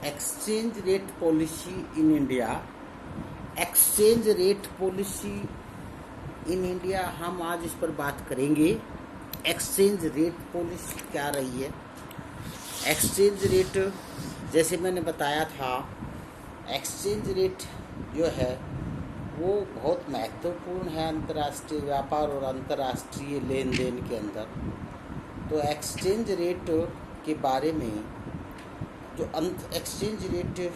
Exchange rate policy in India. Exchange rate policy in India, हम आज इस पर बात करेंगे। एक्सचेंज रेट पॉलिसी क्या रही है। एक्सचेंज रेट, जैसे मैंने बताया था, एक्सचेंज रेट जो है वो बहुत महत्वपूर्ण है अंतर्राष्ट्रीय व्यापार और अंतर्राष्ट्रीय लेन देन के अंदर। तो एक्सचेंज रेट के बारे में जो एक्सचेंज रेट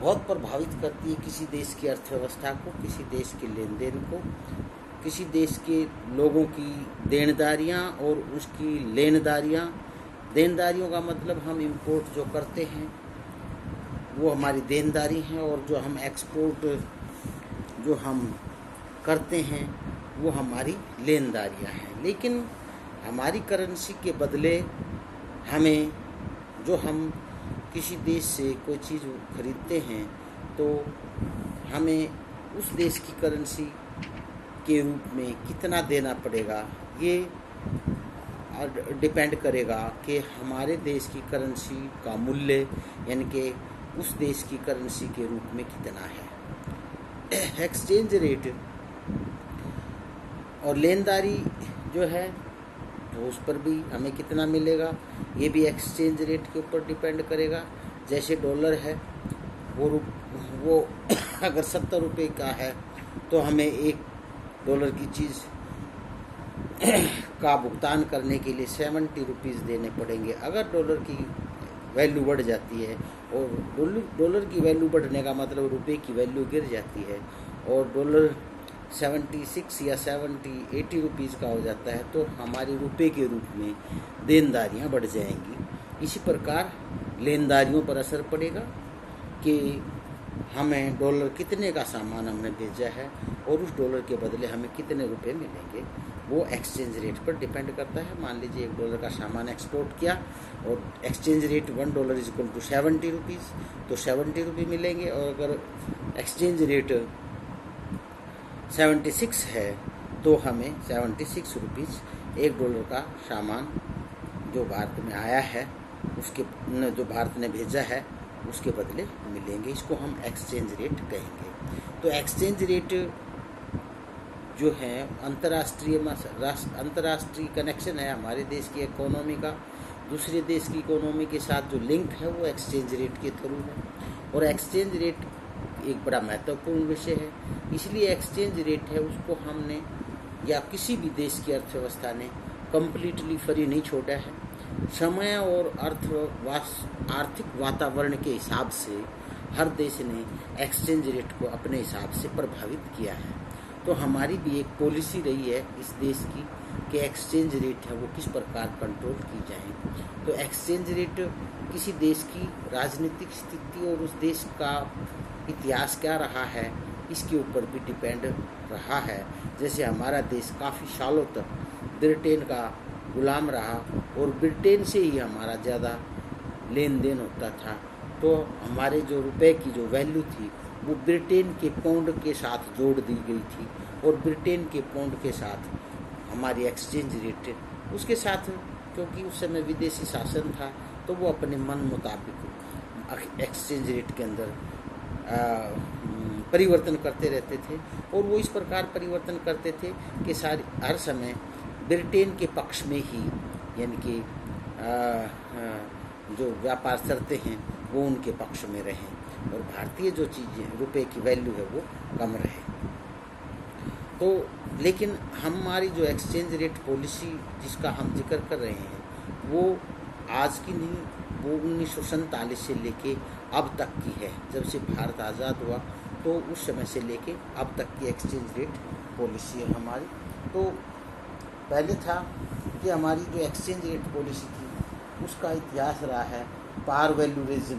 बहुत प्रभावित करती है किसी देश की अर्थव्यवस्था को, किसी देश के लेन देन को, किसी देश के लोगों की देनदारियां और उसकी लेनदारियां। देनदारियों का मतलब हम इंपोर्ट जो करते हैं वो हमारी देनदारी हैं, और जो हम एक्सपोर्ट जो हम करते हैं वो हमारी लेनदारियां हैं। लेकिन हमारी करेंसी के बदले हमें, जो हम किसी देश से कोई चीज़ खरीदते हैं तो हमें उस देश की करेंसी के रूप में कितना देना पड़ेगा, ये डिपेंड करेगा कि हमारे देश की करेंसी का मूल्य, यानी कि उस देश की करेंसी के रूप में कितना है। एक्सचेंज रेट और लेनदारी जो है तो उस पर भी हमें कितना मिलेगा, ये भी एक्सचेंज रेट के ऊपर डिपेंड करेगा। जैसे डॉलर है वो अगर 70 रुपये का है तो हमें $1 की चीज़ का भुगतान करने के लिए 70 रुपीज़ देने पड़ेंगे। अगर डॉलर की वैल्यू बढ़ जाती है, और डॉलर की वैल्यू बढ़ने का मतलब रुपये की वैल्यू गिर जाती है, और डॉलर 76 या 80 रुपीज़ का हो जाता है तो हमारी रुपये के रूप में देनदारियां बढ़ जाएंगी। इसी प्रकार लेनदारियों पर असर पड़ेगा कि हमें डॉलर कितने का सामान हमने भेजा है और उस डॉलर के बदले हमें कितने रुपए मिलेंगे, वो एक्सचेंज रेट पर डिपेंड करता है। मान लीजिए $1 का सामान एक्सपोर्ट किया और एक्सचेंज रेट $1 = 70 रुपीज़, तो 70 रुपये मिलेंगे। और अगर एक्सचेंज रेट 76 है तो हमें 76 रुपीज़ $1 का सामान जो भारत में आया है, उसके जो भारत ने भेजा है उसके बदले मिलेंगे। इसको हम एक्सचेंज रेट कहेंगे। तो एक्सचेंज रेट जो है अंतर्राष्ट्रीय कनेक्शन है हमारे देश की इकोनॉमी का, दूसरे देश की इकोनॉमी के साथ जो लिंक है वो एक्सचेंज रेट के थ्रू है। और एक्सचेंज रेट एक बड़ा महत्वपूर्ण विषय है, इसलिए एक्सचेंज रेट है उसको हमने या किसी भी देश की अर्थव्यवस्था ने कम्प्लीटली फ्री नहीं छोड़ा है। समय और आर्थिक वातावरण के हिसाब से हर देश ने एक्सचेंज रेट को अपने हिसाब से प्रभावित किया है। तो हमारी भी एक पॉलिसी रही है इस देश की कि एक्सचेंज रेट है वो किस प्रकार कंट्रोल की जाए। तो एक्सचेंज रेट किसी देश की राजनीतिक स्थिति और उस देश का इतिहास क्या रहा है इसके ऊपर भी डिपेंड रहा है। जैसे हमारा देश काफ़ी सालों तक ब्रिटेन का गुलाम रहा और ब्रिटेन से ही हमारा ज़्यादा लेन देन होता था, तो हमारे जो रुपए की जो वैल्यू थी वो ब्रिटेन के पाउंड के साथ जोड़ दी गई थी, और ब्रिटेन के पाउंड के साथ हमारी एक्सचेंज रेट उसके साथ, क्योंकि उस समय विदेशी शासन था तो वो अपने मन मुताबिक एक्सचेंज रेट के अंदर परिवर्तन करते रहते थे। और वो इस प्रकार परिवर्तन करते थे कि हर समय ब्रिटेन के पक्ष में ही, यानी कि जो व्यापार शर्तें हैं वो उनके पक्ष में रहें और भारतीय जो चीज़ें रुपए की वैल्यू है वो कम रहे। तो लेकिन हमारी जो एक्सचेंज रेट पॉलिसी जिसका हम जिक्र कर रहे हैं वो आज की नहीं, वो 1947 से लेके अब तक की है। जब से भारत आज़ाद हुआ तो उस समय से लेके अब तक की एक्सचेंज रेट पॉलिसी है हमारी। तो पहले था कि हमारी जो एक्सचेंज रेट पॉलिसी थी उसका इतिहास रहा है par value regime.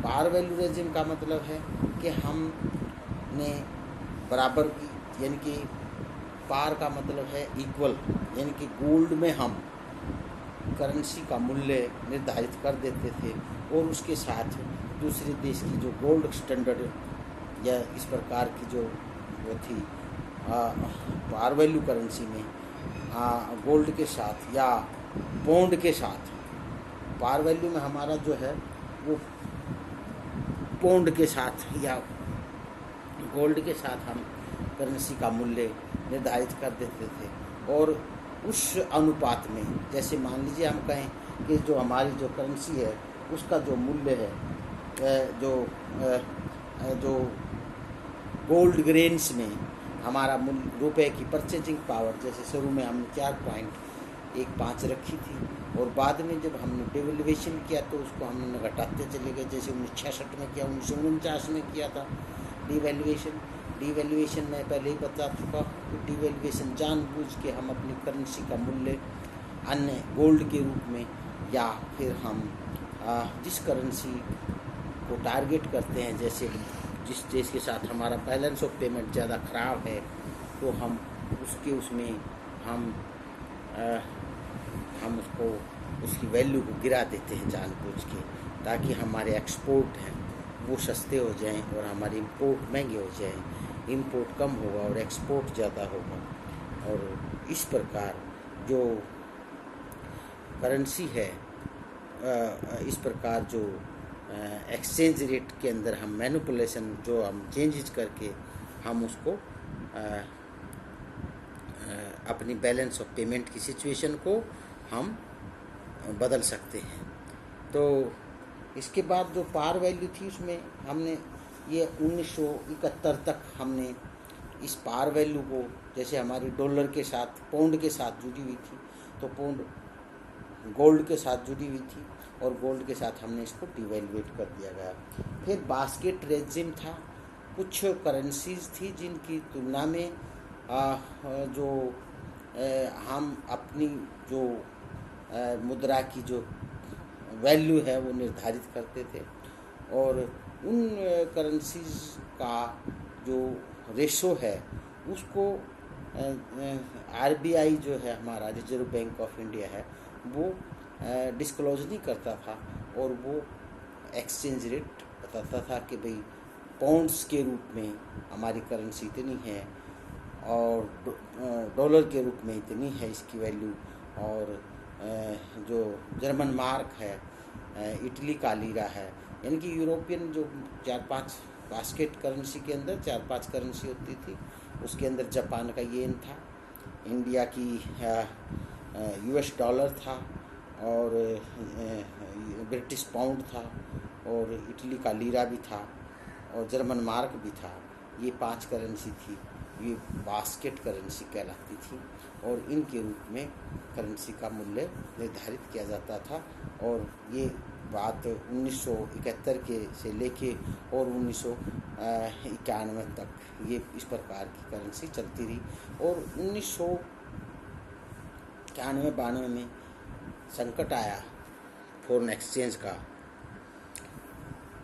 Par value regime का मतलब है कि हमने बराबर की, यानी कि पार का मतलब है इक्वल, यानी कि गोल्ड में हम करेंसी का मूल्य निर्धारित कर देते थे और उसके साथ दूसरे देश की जो गोल्ड स्टैंडर्ड या इस प्रकार की जो वो थी पार वैल्यू करेंसी में गोल्ड के साथ या पौंड के साथ, पार वैल्यू में हमारा जो है वो पौंड के साथ या गोल्ड के साथ हम करेंसी का मूल्य निर्धारित कर देते थे। और उस अनुपात में, जैसे मान लीजिए हम कहें कि जो हमारी जो करेंसी है उसका जो मूल्य है, जो गोल्ड ग्रेन्स में हमारा मूल्य रुपए की परचेजिंग पावर, जैसे शुरू में हमने 4.15 रखी थी और बाद में जब हमने डिवेल्युएशन किया तो उसको हमने घटाते चले गए, जैसे 1966 में किया, 1949 में किया था डिवेल्युएशन मैं पहले ही बता चुका कि डिवेल्युएशन जानबूझ के हम अपनी करेंसी का मूल्य अन्य गोल्ड के रूप में या फिर हम जिस करेंसी को टारगेट करते हैं, जैसे जिस देश के साथ हमारा बैलेंस ऑफ पेमेंट ज़्यादा ख़राब है तो हम उसमें हम उसकी वैल्यू को गिरा देते हैं जानबूझ के, ताकि हमारे एक्सपोर्ट हैं वो सस्ते हो जाएं और हमारे इंपोर्ट महंगे हो जाएं। इंपोर्ट कम होगा और एक्सपोर्ट ज़्यादा होगा। और इस प्रकार जो करेंसी है, इस प्रकार जो एक्सचेंज रेट के अंदर हम मैनिपुलेशन, जो हम चेंजेस करके हम उसको अपनी बैलेंस ऑफ पेमेंट की सिचुएशन को हम बदल सकते हैं। तो इसके बाद जो पार वैल्यू थी उसमें हमने ये 1971 तक हमने इस पार वैल्यू को, जैसे हमारी डॉलर के साथ पौंड के साथ जुड़ी हुई थी तो पौंड गोल्ड के साथ जुड़ी हुई थी और गोल्ड के साथ हमने इसको डिवेल्युएट कर दिया गया। फिर बास्केट रेजिम था, कुछ करेंसीज थी जिनकी तुलना में जो हम अपनी जो मुद्रा की जो वैल्यू है वो निर्धारित करते थे और उन करेंसीज का जो रेशो है उसको आरबीआई जो है हमारा रिजर्व बैंक ऑफ इंडिया है वो डिस्क्लोज नहीं करता था और वो एक्सचेंज रेट बताता था कि भाई पाउंड्स के रूप में हमारी करेंसी इतनी है और डॉलर के रूप में इतनी है इसकी वैल्यू, और जो जर्मन मार्क है, इटली का लीरा है, यानी कि यूरोपियन जो 4-5 बास्केट करेंसी के अंदर 4-5 करेंसी होती थी, उसके अंदर जापान का येन था, इंडिया की यूएस डॉलर था और ब्रिटिश पाउंड था और इटली का लीरा भी था और जर्मन मार्क भी था। ये 5 करेंसी थी, ये बास्केट करेंसी कहलाती थी और इनके रूप में करेंसी का मूल्य निर्धारित किया जाता था। और ये बात 1971 के से लेके और 1991 तक ये इस प्रकार की करेंसी चलती रही। और 1991-92 में संकट आया फॉरेन एक्सचेंज का।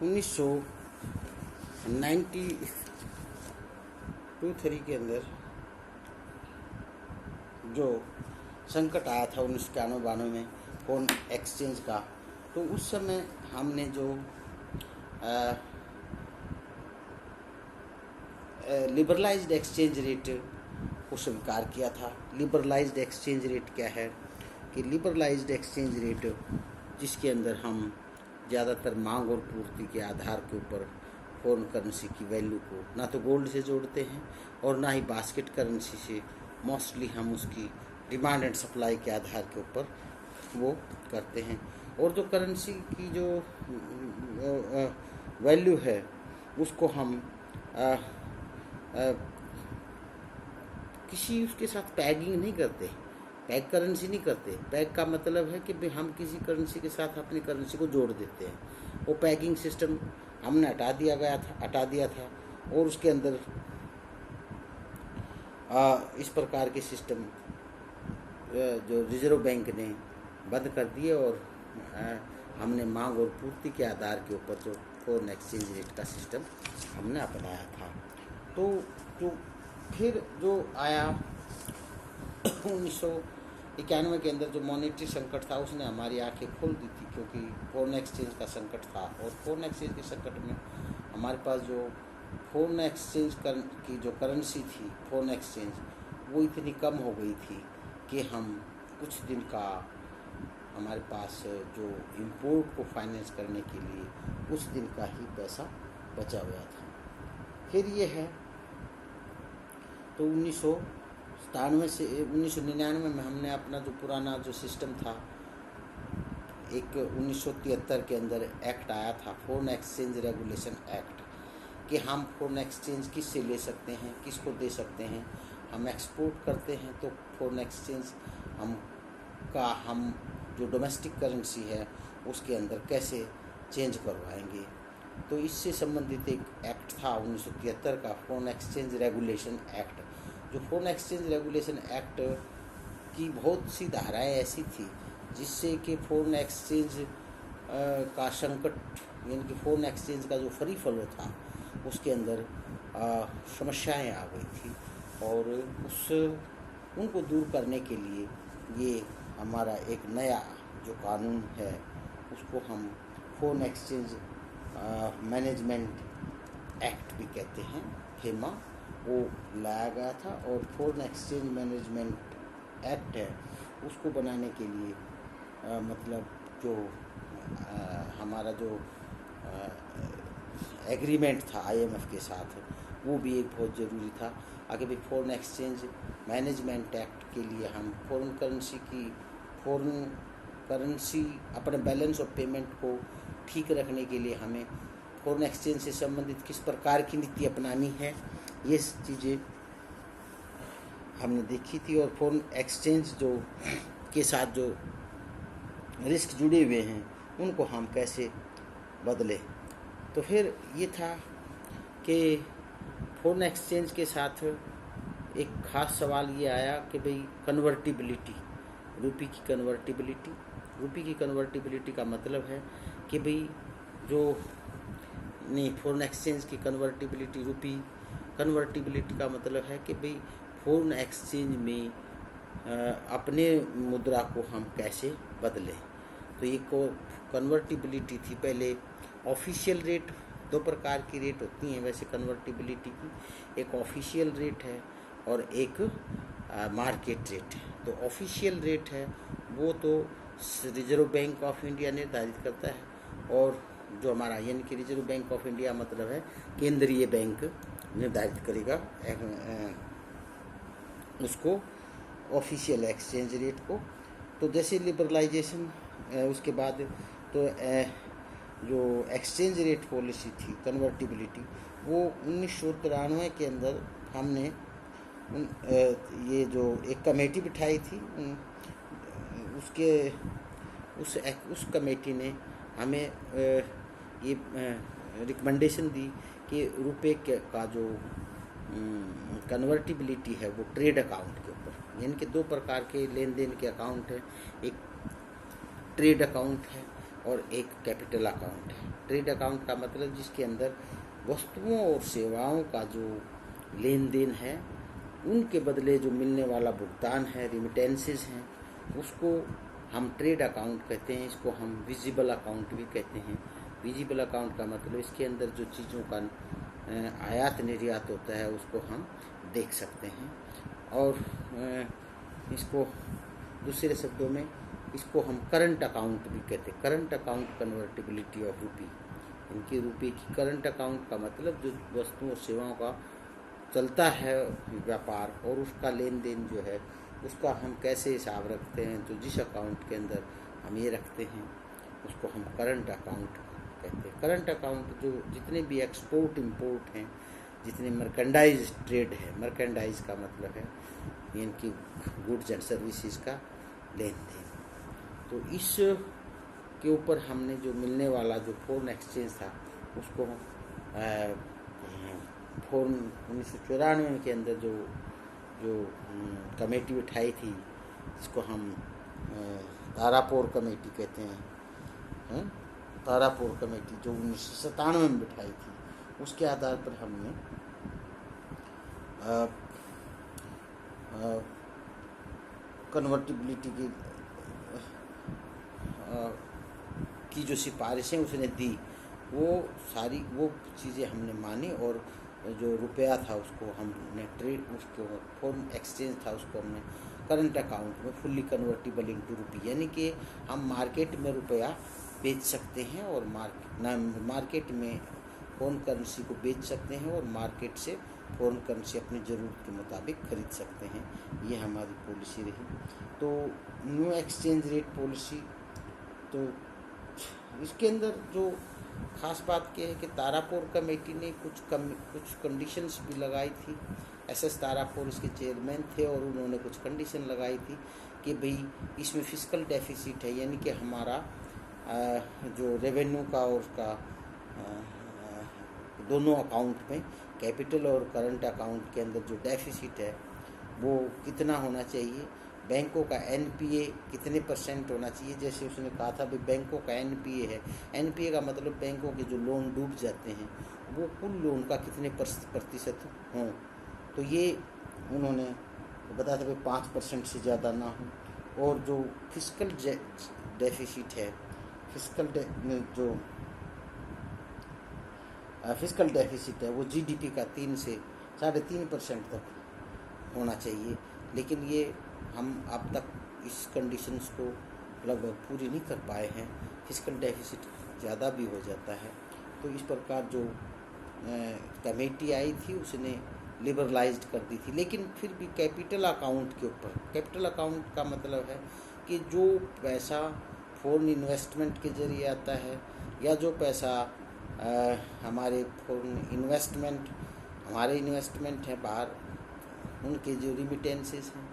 1992-93 के अंदर जो संकट आया था 1991-92 में फॉरेन एक्सचेंज का, तो उस समय हमने जो लिबरलाइज्ड एक्सचेंज रेट को स्वीकार किया था। लिबरलाइज्ड एक्सचेंज रेट क्या है कि लिबरलाइज्ड एक्सचेंज रेट जिसके अंदर हम ज़्यादातर मांग और पूर्ति के आधार के ऊपर फॉरेन करेंसी की वैल्यू को ना तो गोल्ड से जोड़ते हैं और ना ही बास्केट करेंसी से, मोस्टली हम उसकी डिमांड एंड सप्लाई के आधार के ऊपर वो करते हैं। और जो करेंसी की जो वैल्यू है उसको हम किसी उसके साथ पैगिंग नहीं करते, पैग करेंसी नहीं करते। पैग का मतलब है कि हम किसी करेंसी के साथ अपनी करेंसी को जोड़ देते हैं। वो पैगिंग सिस्टम हमने हटा दिया था और उसके अंदर इस प्रकार के सिस्टम जो रिजर्व बैंक ने बंद कर दिए और हमने मांग और पूर्ति के आधार के ऊपर जो फॉरेन एक्सचेंज रेट का सिस्टम हमने अपनाया था। तो जो फिर जो आया 1991 के अंदर जो मॉनेटरी संकट था उसने हमारी आंखें खोल दी थी, क्योंकि फॉरेन एक्सचेंज का संकट था और फॉरेन एक्सचेंज के संकट में हमारे पास जो फॉरेन एक्सचेंज की जो करेंसी थी फॉरेन एक्सचेंज वो इतनी कम हो गई थी कि हम कुछ दिन का हमारे पास जो इंपोर्ट को फाइनेंस करने के लिए कुछ दिन का ही पैसा बचा हुआ था। फिर ये है तो 1997 से 1999 में हमने अपना जो पुराना जो सिस्टम था, एक 1973 के अंदर एक्ट आया था, फॉरेन एक्सचेंज रेगुलेशन एक्ट, कि हम फॉरेन एक्सचेंज किससे ले सकते हैं, किसको दे सकते हैं। हम एक्सपोर्ट करते हैं तो फॉरेन एक्सचेंज हम जो डोमेस्टिक करेंसी है उसके अंदर कैसे चेंज करवाएंगे। तो इससे संबंधित एक एक्ट था 1973 का, फॉरेन एक्सचेंज रेगुलेशन एक्ट। जो फॉरेन एक्सचेंज रेगुलेशन एक्ट की बहुत सी धाराएं ऐसी थी जिससे कि फॉरेन एक्सचेंज का संकट, यानी कि फॉरेन एक्सचेंज का जो फ्री फ्लो था उसके अंदर समस्याएं आ गई थी, और उनको दूर करने के लिए ये हमारा एक नया जो कानून है उसको हम फॉरेन एक्सचेंज मैनेजमेंट एक्ट भी कहते हैं, फेमा, वो लाया गया था। और फॉरेन एक्सचेंज मैनेजमेंट एक्ट है उसको बनाने के लिए मतलब जो हमारा जो एग्रीमेंट था IMF के साथ, वो भी एक बहुत ज़रूरी था। आगे भी फॉरेन एक्सचेंज मैनेजमेंट एक्ट के लिए हम फॉरेन करेंसी अपने बैलेंस ऑफ पेमेंट को ठीक रखने के लिए हमें फॉरेन एक्सचेंज से संबंधित किस प्रकार की नीति अपनानी है, ये चीज़ें हमने देखी थी। और फॉरेन एक्सचेंज जो के साथ जो रिस्क जुड़े हुए हैं उनको हम कैसे बदलें। तो फिर ये था कि फॉरेन एक्सचेंज के साथ एक ख़ास सवाल ये आया कि भाई कन्वर्टिबिलिटी, रुपये की कन्वर्टिबिलिटी। रुपये की कन्वर्टिबिलिटी का मतलब है कि भाई जो नहीं, फॉरेन एक्सचेंज की कन्वर्टिबिलिटी, रुपये कन्वर्टिबिलिटी का मतलब है कि भाई फॉरेन एक्सचेंज में अपने मुद्रा को हम कैसे बदलें। तो ये को कन्वर्टिबिलिटी थी। पहले ऑफिशियल रेट, दो प्रकार की रेट होती हैं वैसे कन्वर्टिबिलिटी की, एक ऑफिशियल रेट है और एक मार्केट रेट है। तो ऑफिशियल रेट है वो तो रिजर्व बैंक ऑफ इंडिया निर्धारित करता है, और जो हमारा यानी कि रिजर्व बैंक ऑफ इंडिया मतलब है केंद्रीय बैंक निर्धारित करेगा उसको, ऑफिशियल एक्सचेंज रेट को। तो जैसे लिबरलाइजेशन उसके बाद तो जो एक्सचेंज रेट पॉलिसी थी कन्वर्टिबिलिटी, वो 1993 के अंदर हमने ये जो एक कमेटी बिठाई थी, उस कमेटी ने हमें ये रिकमेंडेशन दी कि रुपए का जो कन्वर्टिबिलिटी है वो ट्रेड अकाउंट के ऊपर, यानी कि दो प्रकार के लेन देन के अकाउंट है, एक ट्रेड अकाउंट है और एक कैपिटल अकाउंट है। ट्रेड अकाउंट का मतलब जिसके अंदर वस्तुओं और सेवाओं का जो लेन देन है उनके बदले जो मिलने वाला भुगतान है, रिमिटेंसेस हैं, उसको हम ट्रेड अकाउंट कहते हैं। इसको हम विजिबल अकाउंट भी कहते हैं। विजिबल अकाउंट का मतलब इसके अंदर जो चीज़ों का आयात निर्यात होता है उसको हम देख सकते हैं। और इसको दूसरे शब्दों में इसको हम करंट अकाउंट भी कहते हैं। Current account convertibility of rupee, इनकी रुपये की करंट अकाउंट का मतलब जो वस्तुओं और सेवाओं का चलता है व्यापार और उसका लेन देन जो है उसका हम कैसे हिसाब रखते हैं। तो जिस अकाउंट के अंदर हम ये रखते हैं उसको हम करंट अकाउंट कहते हैं। करंट अकाउंट जो जितने भी एक्सपोर्ट इंपोर्ट हैं, जितने मर्केंडाइज ट्रेड है, मर्केंडाइज का मतलब है इनकी गुड्स एंड सर्विसेज का लेन देन। तो इस के ऊपर हमने जो मिलने वाला जो फॉरेन एक्सचेंज था उसको फॉरेन 1994 के अंदर जो कमेटी बिठाई थी जिसको हम तारापुर कमेटी कहते हैं, तारापुर कमेटी जो 1997 में बिठाई थी, उसके आधार पर हमने कन्वर्टिबिलिटी की जो सिफारिशें उसने दी वो सारी वो चीज़ें हमने मानी, और जो रुपया था उसको हमने ट्रेड उसको फॉरेन एक्सचेंज था उसको हमने करंट अकाउंट में फुल्ली कन्वर्टिबल इनटू रुपी, यानी कि हम मार्केट में रुपया बेच सकते हैं और मार्केट में फॉरेन करेंसी को बेच सकते हैं और मार्केट से फॉरेन करेंसी अपनी ज़रूरत के मुताबिक खरीद सकते हैं। ये हमारी पॉलिसी रही। तो न्यू एक्सचेंज रेट पॉलिसी, तो इसके अंदर जो ख़ास बात क्या है कि तारापुर कमेटी ने कुछ कंडीशंस भी लगाई थी। एसएस तारापुर इसके चेयरमैन थे और उन्होंने कुछ कंडीशन लगाई थी कि भाई इसमें फिस्कल डेफिसिट है, यानी कि हमारा जो रेवेन्यू का और उसका दोनों अकाउंट में, कैपिटल और करंट अकाउंट के अंदर जो डेफिसिट है वो कितना होना चाहिए, बैंकों का एनपीए कितने % होना चाहिए। जैसे उसने कहा था भाई बैंकों का एनपीए है, एनपीए का मतलब बैंकों के जो लोन डूब जाते हैं वो कुल लोन का कितने % हों। तो ये उन्होंने बताया था भाई 5% से ज़्यादा ना हो। और जो फिस्कल डेफिसिट है, फिस्कल डेफिसिट है वो जीडीपी का 3 से 3.5% तक होना चाहिए। लेकिन ये हम अब तक इस कंडीशंस को लगभग पूरी नहीं कर पाए हैं, फिस्कल डेफिसिट ज़्यादा भी हो जाता है। तो इस प्रकार जो कमेटी आई थी उसने लिबरलाइज्ड कर दी थी। लेकिन फिर भी कैपिटल अकाउंट के ऊपर, कैपिटल अकाउंट का मतलब है कि जो पैसा फॉरेन इन्वेस्टमेंट के ज़रिए आता है या जो पैसा हमारे फॉरेन इन्वेस्टमेंट, हमारे इन्वेस्टमेंट हैं बाहर, उनके जो रिमिटेंसेस हैं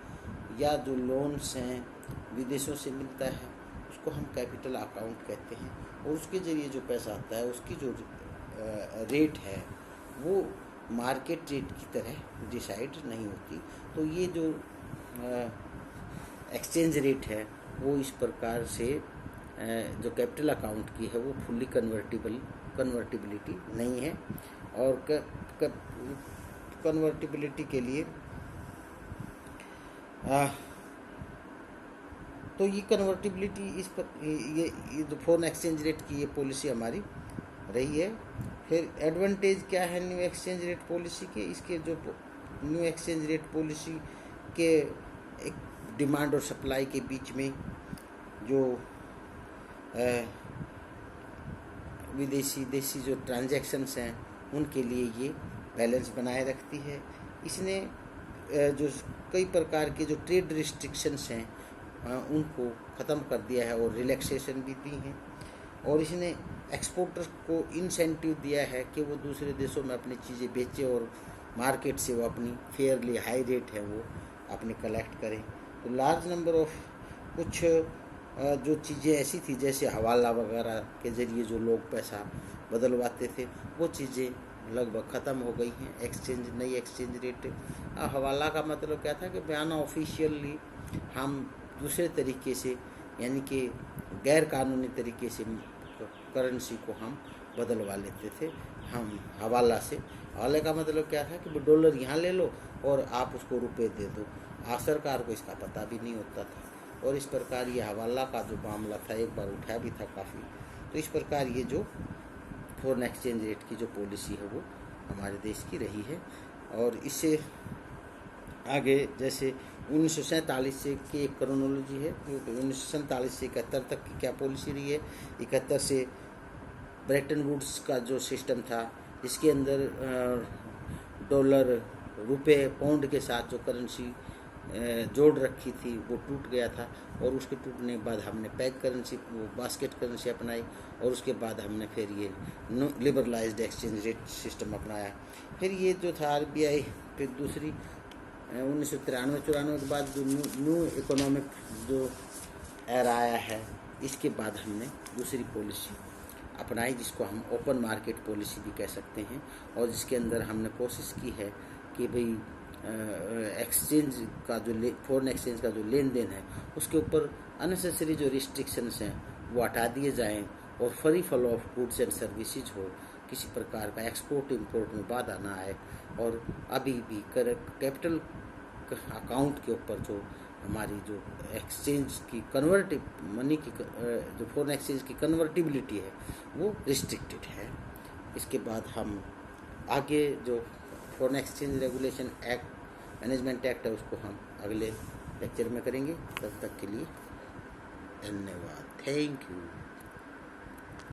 या जो लोन्स हैं विदेशों से मिलता है, उसको हम कैपिटल अकाउंट कहते हैं। और उसके ज़रिए जो पैसा आता है उसकी जो रेट है वो मार्केट रेट की तरह डिसाइड नहीं होती। तो ये जो एक्सचेंज रेट है वो इस प्रकार से जो कैपिटल अकाउंट की है वो फुल्ली कन्वर्टिबिलिटी नहीं है। और कन्वर्टिबिलिटी के लिए तो ये कन्वर्टिबिलिटी इस पर ये जो फॉरेन एक्सचेंज रेट की ये पॉलिसी हमारी रही है। फिर एडवांटेज क्या है न्यू एक्सचेंज रेट पॉलिसी के, इसके जो न्यू एक्सचेंज रेट पॉलिसी के एक डिमांड और सप्लाई के बीच में जो विदेशी देशी जो ट्रांजैक्शंस हैं उनके लिए ये बैलेंस बनाए रखती है। इसने जो कई प्रकार के जो ट्रेड रिस्ट्रिक्शंस हैं उनको ख़त्म कर दिया है और रिलैक्सेशन भी दी हैं। और इसने एक्सपोर्टर्स को इंसेंटिव दिया है कि वो दूसरे देशों में अपनी चीज़ें बेचें और मार्केट से वो अपनी फेयरली हाई रेट है वो अपने कलेक्ट करें। तो लार्ज नंबर ऑफ कुछ जो चीज़ें ऐसी थी जैसे हवाला वगैरह के ज़रिए जो लोग पैसा बदलवाते थे वो चीज़ें लगभग ख़त्म हो गई हैं। एक्सचेंज नई एक्सचेंज रेट, हवाला का मतलब क्या था कि बयाना ऑफिशियली हम दूसरे तरीके से यानी कि गैर कानूनी तरीके से करेंसी को हम बदलवा लेते थे हम हवाला से। हवाले का मतलब क्या था कि डॉलर यहाँ ले लो और आप उसको रुपए दे दो। सरकार को इसका पता भी नहीं होता था। और इस प्रकार ये हवाला का जो मामला था एक बार उठा भी था काफ़ी। तो इस प्रकार ये जो फॉरेन एक्सचेंज रेट की जो पॉलिसी है वो हमारे देश की रही है। और इससे आगे जैसे 1947 से की एक क्रोनोलॉजी है, 1947 से 71 तक की क्या पॉलिसी रही है। 71 से ब्रेटन वुड्स का जो सिस्टम था इसके अंदर डॉलर, रुपए, पाउंड के साथ जो करेंसी जोड़ रखी थी वो टूट गया था। और उसके टूटने के बाद हमने पैक करेंसी, वो बास्केट करेंसी अपनाई। और उसके बाद हमने फिर ये लिबरलाइज्ड एक्सचेंज रेट सिस्टम अपनाया। फिर ये जो था आरबीआई, फिर दूसरी 1993-94 के बाद जो न्यू इकोनॉमिक जो एरा आया है इसके बाद हमने दूसरी पॉलिसी अपनाई जिसको हम ओपन मार्केट पॉलिसी भी कह सकते हैं। और जिसके अंदर हमने कोशिश की है कि भाई एक्सचेंज का जो फॉरेन एक्सचेंज का जो लेन देन है उसके ऊपर अननेसेसरी जो रिस्ट्रिक्शंस हैं वो हटा दिए जाएं और free flow of goods and services हो, किसी प्रकार का एक्सपोर्ट इंपोर्ट में बाधा ना आए। और अभी भी कैपिटल अकाउंट के ऊपर जो हमारी जो एक्सचेंज की मनी की जो फॉरेन एक्सचेंज की कन्वर्टिबिलिटी है वो रिस्ट्रिक्टेड है। इसके बाद हम आगे जो foreign exchange regulation act, management act है उसको हम अगले लेक्चर में करेंगे। तब तक के लिए धन्यवाद, थैंक यू।